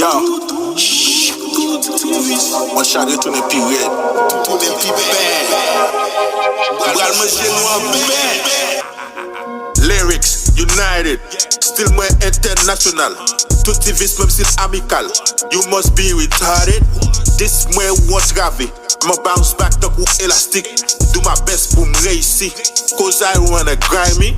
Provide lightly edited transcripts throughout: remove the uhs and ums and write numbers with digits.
Yo, moi j'arrête tout les pires. Tout les pires. Bral monsieur noir Lyrics United, still more international. Tout vis même si amical. You must be retarded. This moi what's grave. I'ma bounce back up ou élastique. Do my best pour me réussir. Cause I wanna grind me.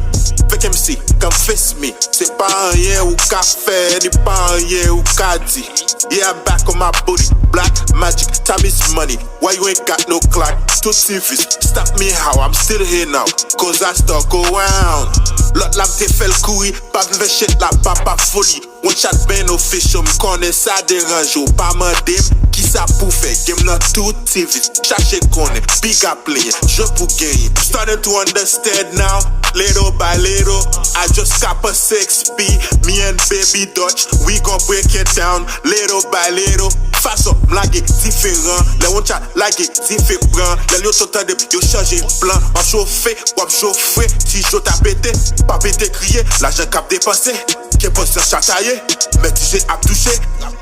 Fais MC, confess me. C'est pas rien ou qu'a fait, ni pas rien ou qu'a dit. Yeah, I'm back on my booty. Black magic, time is money. Why you ain't got no clock? Tout civis, stop me how I'm still here now. Cause I stuck around. L'autre lame t'es fait le couille, pas vivre shit la papa folie. One shot ben official, m'connais ça dérange ou pas m'adim. Qui ça pour faire game dans tout TV. Cherchez qu'on est big up player, je pour gagner. Starting to understand now, little by little. I just cop a 6B, me and baby Dutch, we gon' break it down little by little. Façon m'laguer différent, les one chat laguer différent. Les lieux sont de yo changer plan. Wap chauffé, si j'o t'a pété, pas pété crier, l'argent cap dépensé. Qu'est pas ça chatailler, mais tu sais à toucher.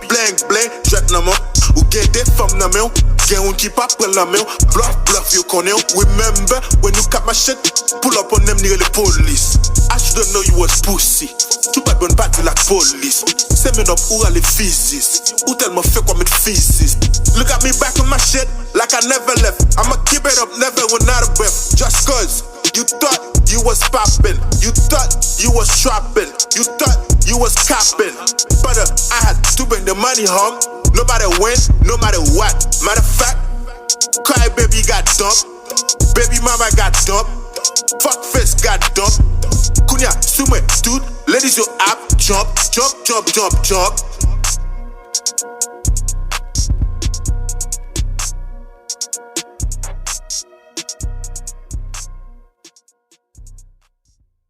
Bling, jette dans mon. Ou get des femmes dans main. Get un qui pas prend la main. Bluff, you connais. Remember when you cap my shit, pull up on them near the police. I shouldn't know you was pussy. Tu pas bonne batte like police. Send me up où aller physics. Ou tellement fait comme une physics. Look at me back on my shit like I never left. I'ma keep it up, never when out of breath. Just cause you thought you was poppin', you thought you was trappin', you thought you was capping. But I had to bring the money home. No matter when, no matter what. Matter of fact, cry baby got dumped, baby mama got dumped, fuck face got dumped. Kunya, sume, dude, ladies you up, jump.